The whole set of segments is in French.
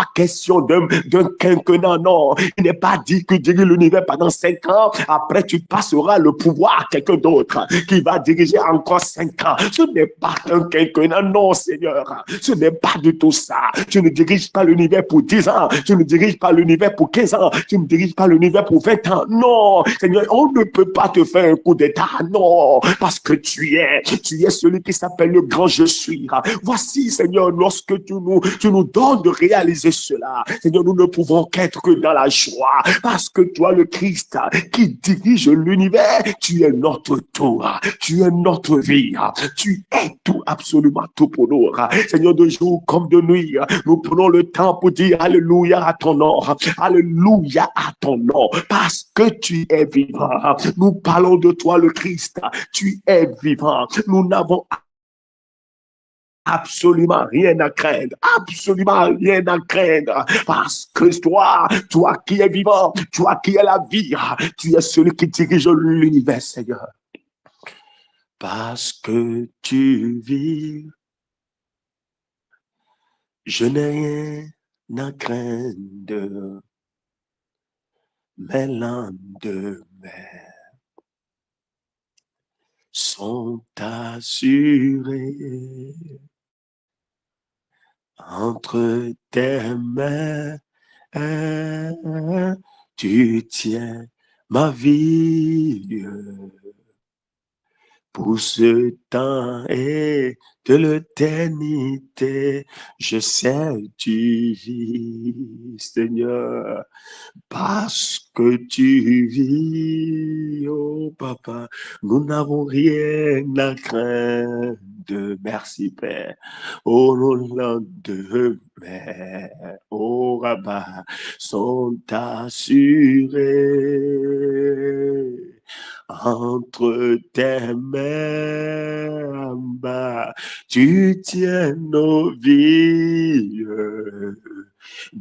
pas question d'un quinquennat, non. Il n'est pas dit que diriger l'univers pendant 5 ans, après tu passeras le pouvoir à quelqu'un d'autre qui va diriger encore 5 ans. Ce n'est pas un quinquennat, non, Seigneur. Ce n'est pas du tout ça. Tu ne diriges pas l'univers pour 10 ans. Tu ne diriges pas l'univers pour 15 ans. Tu ne diriges pas l'univers pour 20 ans. Non, Seigneur, on ne peut pas te faire un coup d'état. Non, parce que tu es celui qui s'appelle le grand je suis. Voici, Seigneur, lorsque tu nous donnes de réaliser cela, Seigneur, nous ne pouvons qu'être que dans la joie, parce que toi, le Christ, qui dirige l'univers, tu es notre tout, tu es notre vie, tu es tout, absolument tout pour nous. Seigneur, de jour comme de nuit, nous prenons le temps pour dire alléluia à ton nom, alléluia à ton nom, parce que tu es vivant. Nous parlons de toi, le Christ, tu es vivant. Nous n'avons absolument rien à craindre, absolument rien à craindre, parce que toi qui es vivant, toi qui es la vie, tu es celui qui dirige l'univers, Seigneur. Parce que tu vis, je n'ai rien à craindre, mes lendemains sont assurés entre tes mains. Tu tiens ma vie pour ce temps et de l'éternité. Je sais tu vis, Seigneur, parce que tu vis, oh Papa, nous n'avons rien à craindre. Merci Père. Oh nos lendemains, oh Rabbah, sont assurés entre tes mains, tu tiens nos vies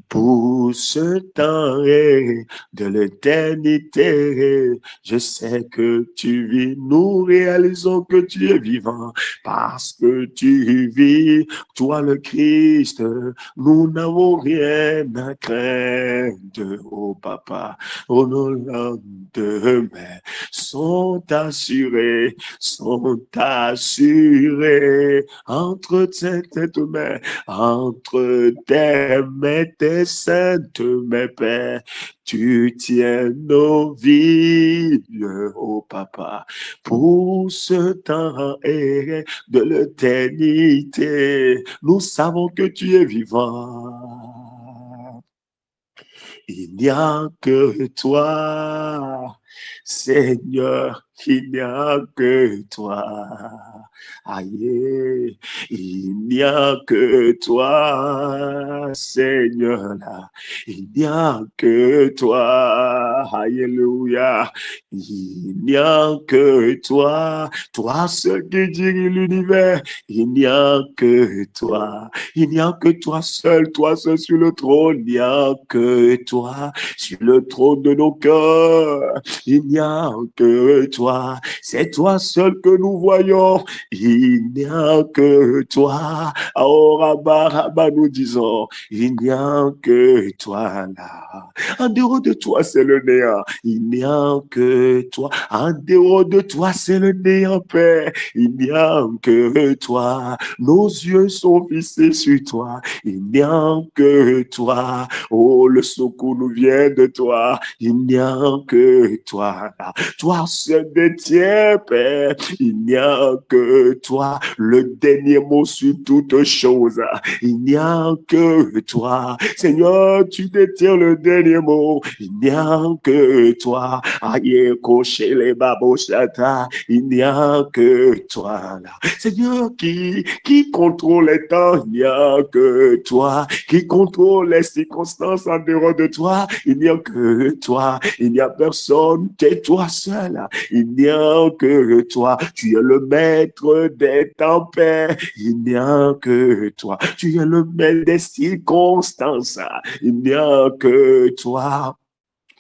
pour ce temps et de l'éternité. Je sais que tu vis, nous réalisons que tu es vivant parce que tu vis, toi le Christ, nous n'avons rien à craindre, oh Papa, oh nos lendemains sont assurés entre tes mains, entre tes mains, tes saintes mains, Père. Tu tiens nos vies, oh Papa, pour ce temps et de l'éternité. Nous savons que tu es vivant. Il n'y a que toi, Seigneur, il n'y a que toi. Aïe, il n'y a que toi, Seigneur, là. Il n'y a que toi, alléluia. Il n'y a que toi, toi seul qui dirige l'univers. Il n'y a que toi, il n'y a que toi seul sur le trône. Il n'y a que toi sur le trône de nos cœurs. Il n'y a que toi, c'est toi seul que nous voyons. Il n'y a que toi. Oh, Rabba, nous disons, il n'y a que toi là. En dehors de toi, c'est le néant. Il n'y a que toi. En dehors de toi, c'est le néant, Père. Il n'y a que toi. Nos yeux sont fixés sur toi. Il n'y a que toi. Oh, le secours nous vient de toi. Il n'y a que toi. Toi seul détiens, Père. Il n'y a que toi. Le dernier mot sur toute chose. Il n'y a que toi. Seigneur, tu détiens le dernier mot. Il n'y a que toi. Aïe, cocher les babochata. Il n'y a que toi. Seigneur, qui contrôle les temps, il n'y a que toi. Qui contrôle les circonstances en dehors de toi, il n'y a que toi. Il n'y a personne, t'es toi seul. Il n'y a que toi. Tu es le maître des tempêtes. Il n'y a que toi. Tu es le maître des circonstances. Il n'y a que toi.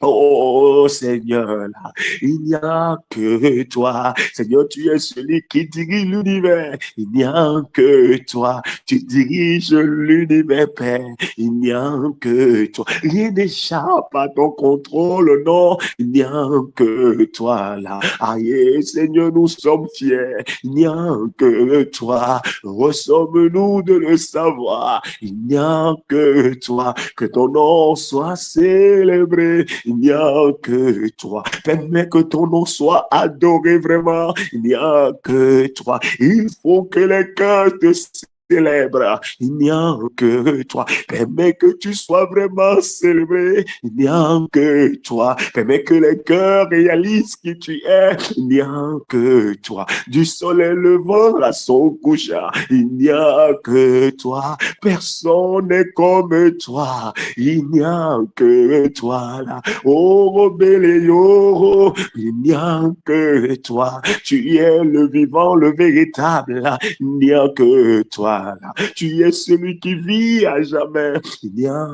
Oh Seigneur, là, il n'y a que toi. Seigneur, tu es celui qui dirige l'univers. Il n'y a que toi. Tu diriges l'univers, Père. Il n'y a que toi. Rien n'échappe à ton contrôle, non. Il n'y a que toi, là. Aïe, Seigneur, nous sommes fiers. Il n'y a que toi. Ressemble-nous de le savoir. Il n'y a que toi. Que ton nom soit célébré. Il n'y a que toi. Permets que ton nom soit adoré vraiment. Il n'y a que toi. Il faut que les cœurs te célèbrent. Il n'y a que toi. Permets que tu sois vraiment célébré. Il n'y a que toi. Permets que les cœurs réalisent qui tu es. Il n'y a que toi. Du soleil levant à son couchant. Il n'y a que toi. Personne n'est comme toi. Il n'y a que toi là. Oh, Béléo, il n'y a que toi. Tu es le vivant, le véritable. Il n'y a que toi là. Tu es celui qui vit à jamais. Il n'y a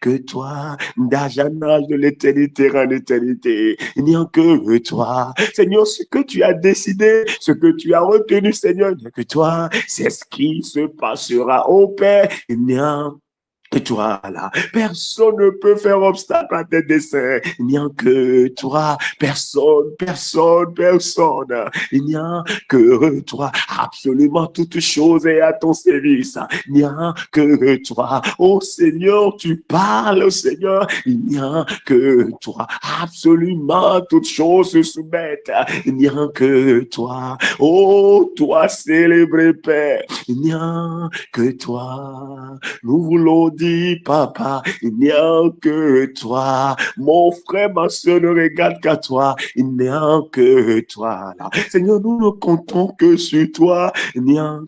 que toi. D'âge en âge, de l'éternité en éternité. Il n'y a que toi. Seigneur, ce que tu as décidé, ce que tu as retenu, Seigneur, il n'y a que toi. C'est ce qui se passera. Oh Père, il n'y a que toi là. Personne ne peut faire obstacle à tes desseins. Il n'y a que toi. Personne. Il n'y a que toi. Absolument toute chose est à ton service. Il n'y a que toi. Oh Seigneur, tu parles, Seigneur. Il n'y a que toi. Absolument toute chose se soumettent. Il n'y a que toi. Oh, toi célébré Père. Il n'y a que toi. Nous voulons dire, papa, il n'y a que toi. Mon frère, ma soeur ne regarde qu'à toi. Il n'y a que toi. Là. Seigneur, nous ne comptons que sur toi. Il n'y a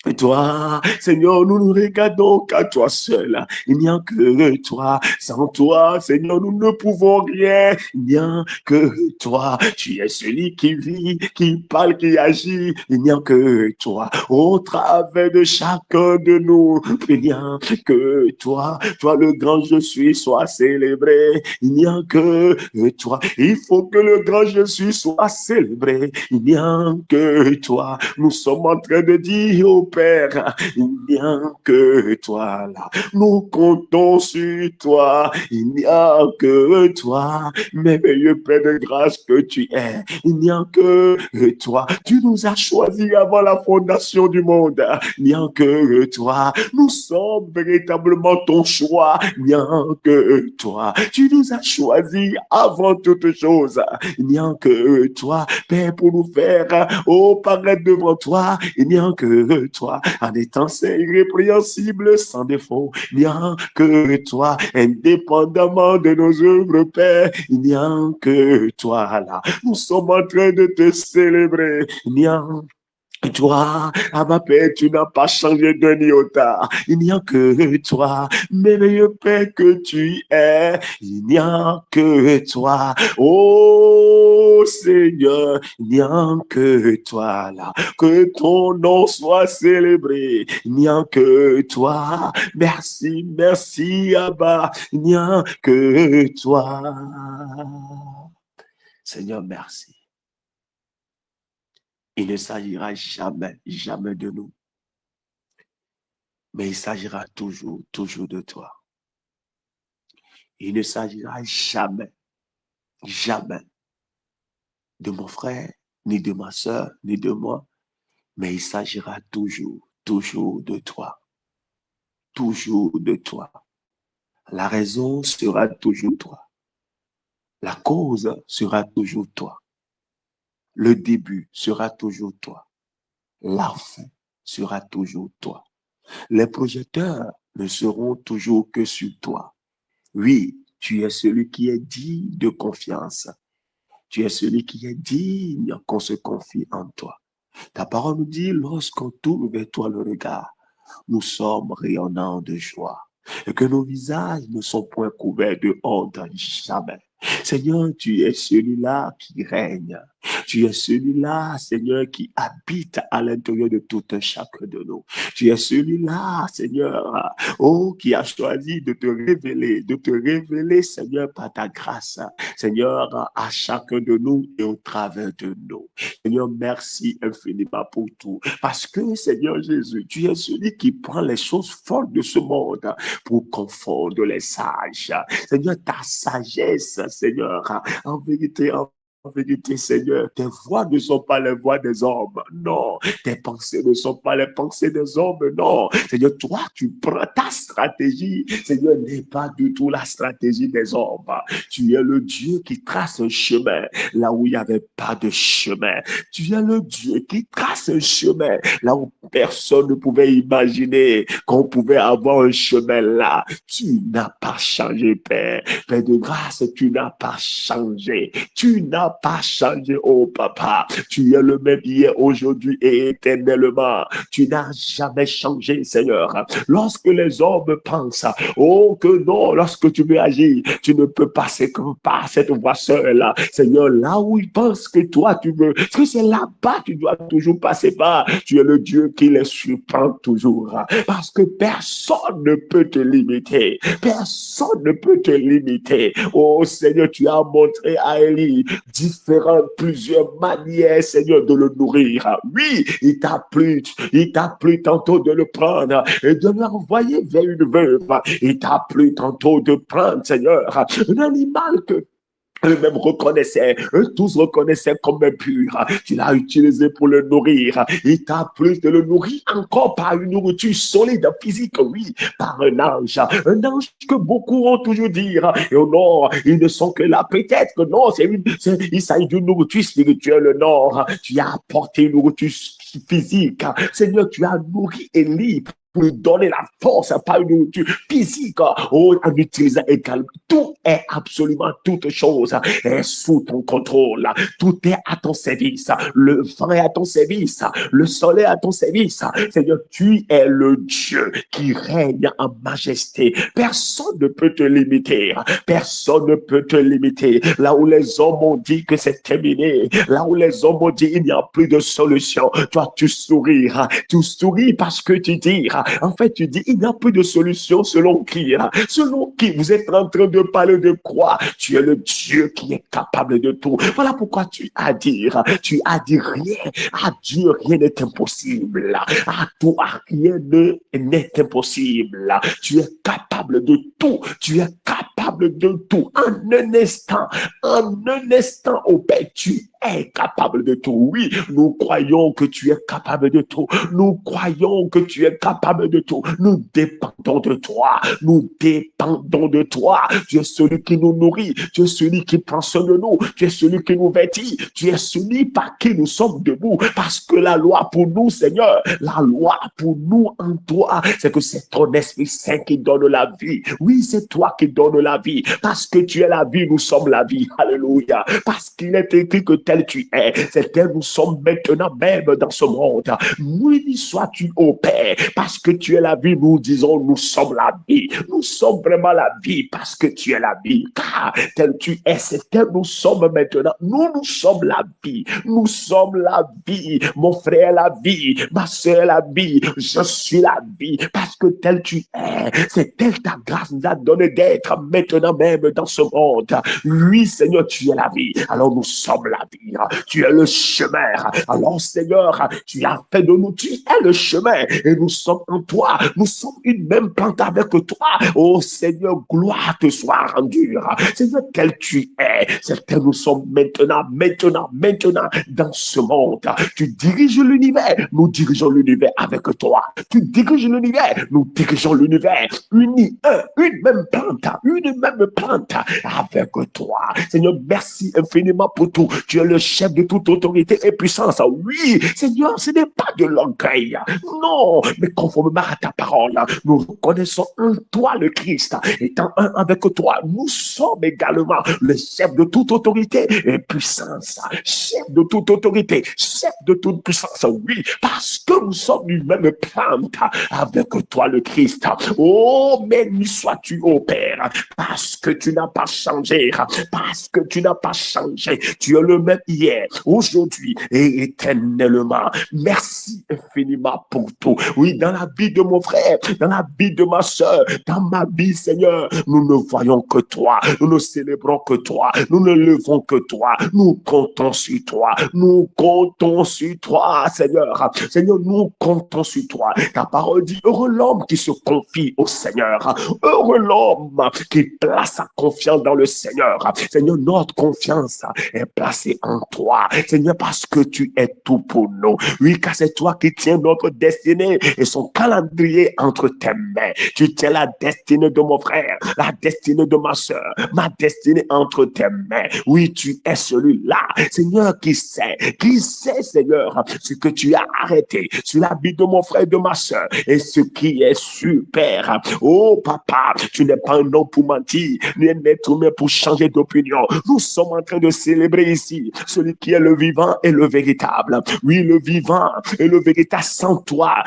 et toi, Seigneur, nous nous regardons qu'à toi seul. Il n'y a que toi. Sans toi, Seigneur, nous ne pouvons rien. Il n'y a que toi. Tu es celui qui vit, qui parle, qui agit. Il n'y a que toi. Au travers de chacun de nous, il n'y a que toi. Toi, le grand je suis, soit célébré. Il n'y a que toi. Il faut que le grand je suis soit célébré. Il n'y a que toi. Nous sommes en train de dire au Père, il n'y a que toi là. Nous comptons sur toi. Il n'y a que toi. Merveilleux Père de grâce que tu es. Il n'y a que toi. Tu nous as choisis avant la fondation du monde. Il n'y a que toi. Nous sommes véritablement ton choix. Il n'y a que toi. Tu nous as choisis avant toute chose. Il n'y a que toi, Père, pour nous faire paraître devant toi. Il n'y a que toi, en étant saint, irrépréhensible, sans défaut. Il n'y a que toi, indépendamment de nos œuvres, Père. Il n'y a que toi, là. Nous sommes en train de te célébrer. Il n'y a toi, à ma Père, tu n'as pas changé d'un iota. Il n'y a que toi, merveilleux Père que tu es. Il n'y a que toi. Oh Seigneur, il n'y a que toi là. Que ton nom soit célébré. Il n'y a que toi. Merci, merci Abba. Il n'y a que toi. Seigneur, merci. Il ne s'agira jamais, jamais de nous. Mais il s'agira toujours, toujours de toi. Il ne s'agira jamais, jamais de mon frère, ni de ma soeur, ni de moi. Mais il s'agira toujours, toujours de toi. Toujours de toi. La raison sera toujours toi. La cause sera toujours toi. Le début sera toujours toi. La fin sera toujours toi. Les projecteurs ne seront toujours que sur toi. Oui, tu es celui qui est digne de confiance. Tu es celui qui est digne qu'on se confie en toi. Ta parole nous dit, lorsqu'on tourne vers toi le regard, nous sommes rayonnants de joie et que nos visages ne sont point couverts de honte jamais. Seigneur, tu es celui-là qui règne. Tu es celui-là, Seigneur, qui habite à l'intérieur de tout un chacun de nous. Tu es celui-là, Seigneur, oh, qui a choisi de te révéler, Seigneur, par ta grâce, Seigneur, à chacun de nous et au travers de nous. Seigneur, merci infiniment pour tout. Parce que, Seigneur Jésus, tu es celui qui prend les choses fortes de ce monde pour confondre les sages. Seigneur, ta sagesse, Seigneur, en vérité, Seigneur, tes voix ne sont pas les voix des hommes. Non. Tes pensées ne sont pas les pensées des hommes. Non. Seigneur, toi, tu prends ta stratégie. Seigneur, n'est pas du tout la stratégie des hommes. Tu es le Dieu qui trace un chemin là où il n'y avait pas de chemin. Tu es le Dieu qui trace un chemin là où personne ne pouvait imaginer qu'on pouvait avoir un chemin là. Tu n'as pas changé, Père. Père de grâce, tu n'as pas changé. Tu n'as pas changé, oh Papa. Tu es le même hier, aujourd'hui et éternellement. Tu n'as jamais changé, Seigneur. Lorsque les hommes pensent, oh que non, lorsque tu veux agir, tu ne peux passer comme par cette voie seule. Seigneur, là où ils pensent que toi, tu veux, parce que c'est là-bas, tu dois toujours passer par. Tu es le Dieu qui les surprend toujours. Parce que personne ne peut te limiter. Personne ne peut te limiter. Oh Seigneur, tu as montré à Élie plusieurs manières, Seigneur, de le nourrir. Oui, il t'a plu tantôt de le prendre et de l'envoyer vers une veuve. Il t'a plu tantôt de prendre, Seigneur, un animal que eux-mêmes reconnaissaient, eux tous reconnaissaient comme pur. Tu l'as utilisé pour le nourrir. Il t'a plu de le nourrir encore par une nourriture solide, physique, oui, par un ange. Un ange que beaucoup ont toujours dit, et oh non, ils ne sont que là. Peut-être que non, il s'agit d'une nourriture spirituelle. Non, tu as apporté une nourriture physique. Seigneur, tu as nourri Élie pour lui donner la force, pas une nourriture physique, oh, en utilisant également. Tout est absolument toute chose est sous ton contrôle. Tout est à ton service. Le vent est à ton service. Le soleil est à ton service. Seigneur, tu es le Dieu qui règne en majesté. Personne ne peut te limiter. Personne ne peut te limiter. Là où les hommes ont dit que c'est terminé, là où les hommes ont dit il n'y a plus de solution, toi tu souris. Tu souris parce que tu dis, en fait, tu dis, il n'y a plus de solution selon qui? Selon qui? Vous êtes en train de parler de quoi? Tu es le Dieu qui est capable de tout. Voilà pourquoi tu as dit rien. À Dieu, rien n'est impossible. À toi, rien n'est impossible. Tu es capable de tout. Tu es capable de tout. En un instant, au Père, tu es capable de tout. Oui, nous croyons que tu es capable de tout. Nous croyons que tu es capable de tout. Nous dépendons de toi. Nous dépendons de toi. Tu es celui qui nous nourrit. Tu es celui qui prend soin de nous. Tu es celui qui nous vêtit. Tu es celui par qui nous sommes debout. Parce que la loi pour nous, Seigneur, la loi pour nous en toi, c'est que c'est ton Esprit Saint qui donne la vie. Oui, c'est toi qui donnes la vie. Parce que tu es la vie, nous sommes la vie. Alléluia. Parce qu'il est écrit que tel tu es, c'est tel nous sommes maintenant même dans ce monde. Oui, sois-tu au Père. Parce que tu es la vie, nous disons, nous sommes la vie. Nous sommes vraiment la vie parce que tu es la vie. Car tel tu es, c'est tel nous sommes maintenant. Nous sommes la vie. Nous sommes la vie. Mon frère, la vie. Ma soeur, la vie. Je suis la vie. Parce que tel tu es, c'est tel ta grâce nous a donné d'être maintenant même dans ce monde. Oui, Seigneur, tu es la vie. Alors nous sommes la vie. Tu es le chemin. Alors, Seigneur, tu as fait de nous, tu es le chemin. Et nous sommes en toi. Nous sommes une même plante avec toi. Oh, Seigneur, gloire te soit rendue. Seigneur, tel tu es, c'est tel nous sommes maintenant dans ce monde. Tu diriges l'univers. Nous dirigeons l'univers avec toi. Tu diriges l'univers. Nous dirigeons l'univers. Unis, une même plante avec toi. Seigneur, merci infiniment pour tout. Tu es le chef de toute autorité et puissance. Oui, Seigneur, ce n'est pas de l'orgueil. Non, mais conformément à ta parole, nous reconnaissons en toi le Christ. Étant un avec toi, nous sommes également le chef de toute autorité et puissance. Chef de toute autorité, chef de toute puissance. Oui, parce que nous sommes une même plante avec toi le Christ. Oh, béni sois-tu, ô Père, parce que tu n'as pas changé. Parce que tu n'as pas changé. Tu es le même même hier, aujourd'hui et éternellement. Merci infiniment pour tout. Oui, dans la vie de mon frère, dans la vie de ma soeur, dans ma vie, Seigneur, nous ne voyons que toi, nous ne célébrons que toi, nous ne levons que toi, nous comptons sur toi, nous comptons sur toi, Seigneur. Seigneur, nous comptons sur toi. Ta parole dit, heureux l'homme qui se confie au Seigneur, heureux l'homme qui place sa confiance dans le Seigneur. Seigneur, notre confiance est placée en toi, Seigneur, parce que tu es tout pour nous. Oui, car c'est toi qui tiens notre destinée et son calendrier entre tes mains. Tu tiens la destinée de mon frère, la destinée de ma soeur, ma destinée entre tes mains. Oui, tu es celui-là, Seigneur, qui sait, Seigneur, ce que tu as arrêté sur la vie de mon frère et de ma soeur et ce qui est super. Oh, papa, tu n'es pas un homme pour mentir, ni un être humain pour changer d'opinion. Nous sommes en train de célébrer ici celui qui est le vivant et le véritable. Oui, le vivant et le véritable, sans toi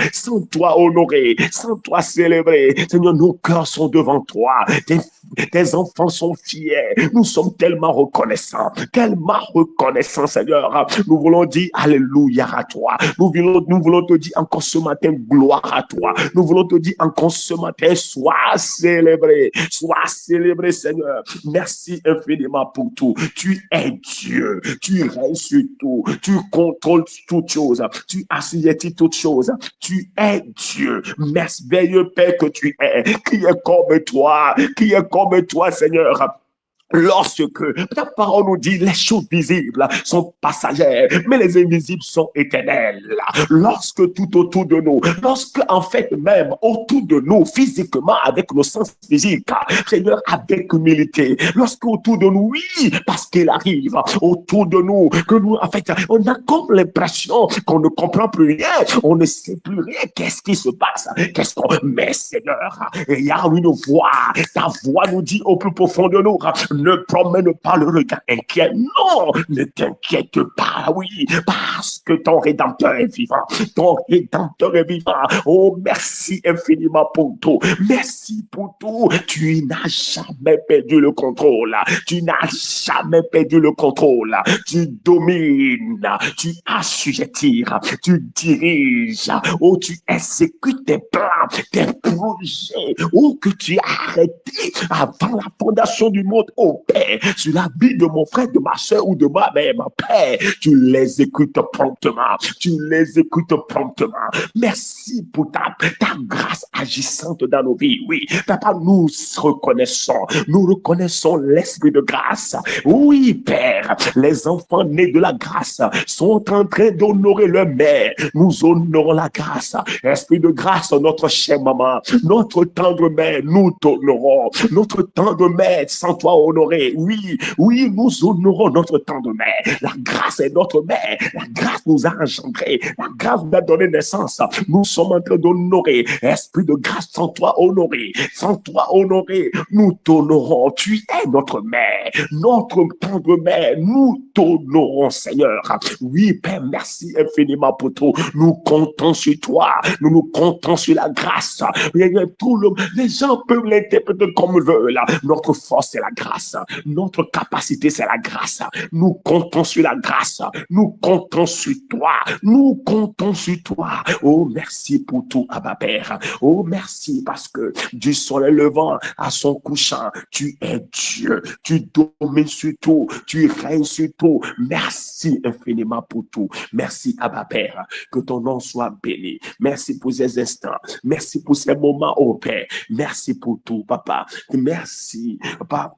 honoré, sans toi célébré. Seigneur, nos cœurs sont devant toi. Tes enfants sont fiers. Nous sommes tellement reconnaissants, Seigneur. Nous voulons dire alléluia à toi. Nous voulons te dire encore ce matin gloire à toi. Nous voulons te dire encore ce matin sois célébré, Seigneur. Merci infiniment pour tout. Tu es Dieu, tu règnes sur tout, tu contrôles toutes choses, tu assujettis toutes choses. Tu es Dieu, merveilleux Père que tu es, qui est comme toi, Seigneur. Lorsque ta parole nous dit les choses visibles sont passagères, mais les invisibles sont éternelles. Lorsque tout autour de nous, lorsque en fait même autour de nous, physiquement, avec nos sens physiques, Seigneur, avec humilité, lorsque autour de nous, oui, parce qu'il arrive autour de nous, que nous, en fait, on a comme l'impression qu'on ne comprend plus rien, on ne sait plus rien, qu'est-ce qui se passe, mais Seigneur, il y a une voix, ta voix nous dit au plus profond de nous, ne promène pas le regard inquiet. Non, ne t'inquiète pas, oui, parce que ton Rédempteur est vivant. Ton Rédempteur est vivant. Oh, merci infiniment pour tout. Merci pour tout. Tu n'as jamais perdu le contrôle. Tu n'as jamais perdu le contrôle. Tu domines. Tu assujettis. Tu diriges. Oh, tu exécutes tes plans, tes projets. Oh, que tu as arrêté avant la fondation du monde. Oh, Père, sur la vie de mon frère, de ma soeur ou de moi-même, Père, tu les écoutes promptement. Merci pour ta grâce agissante dans nos vies. Oui, Papa, nous reconnaissons l'esprit de grâce. Oui, Père, les enfants nés de la grâce sont en train d'honorer leur mère. Nous honorons la grâce. Esprit de grâce, notre chère maman, notre tendre mère, nous t'honorons. Notre tendre mère, sans toi honorer. Oui, nous honorons notre tendre mère. La grâce est notre mère. La grâce nous a engendrés. La grâce nous a donné naissance. Nous sommes en train d'honorer. Esprit de grâce, sans toi honorer. Nous t'honorons. Tu es notre mère, notre tendre mère. Nous t'honorons, Seigneur. Oui, Père, merci infiniment pour tout. Nous comptons sur toi. Nous comptons sur la grâce. Les gens peuvent l'interpréter comme ils veulent. Notre force, c'est la grâce. Notre capacité, c'est la grâce. Nous comptons sur la grâce. Nous comptons sur toi. Oh, merci pour tout, Abba Père. Oh, merci parce que du soleil levant à son couchant, tu es Dieu. Tu domines sur tout. Tu règnes sur tout. Merci infiniment pour tout. Merci, Abba Père. Que ton nom soit béni. Merci pour ces instants. Merci pour ces moments, oh Père. Merci pour tout, Papa. Merci, Papa.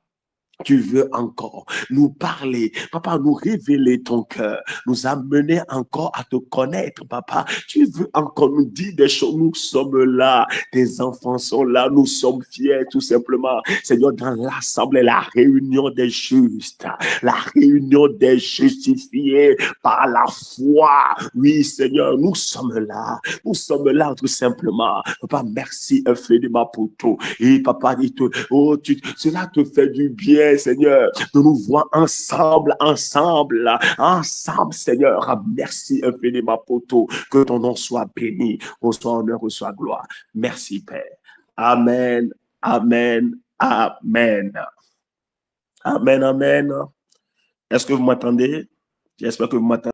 Tu veux encore nous parler, Papa, nous révéler ton cœur, nous amener encore à te connaître, Papa. Tu veux encore nous dire des choses, nous sommes là, tes enfants sont là, nous sommes fiers tout simplement. Seigneur, dans l'assemblée, la réunion des justes, la réunion des justifiés par la foi. Oui, Seigneur, nous sommes là tout simplement. Papa, merci infiniment pour tout. Et Papa, cela te fait du bien, Seigneur, de nous voir ensemble, Seigneur. Merci infiniment pour tout. Que ton nom soit béni, reçois honneur, reçois gloire. Merci, Père. Amen, amen, amen. Amen, amen. Est-ce que vous m'entendez? J'espère que vous m'entendez.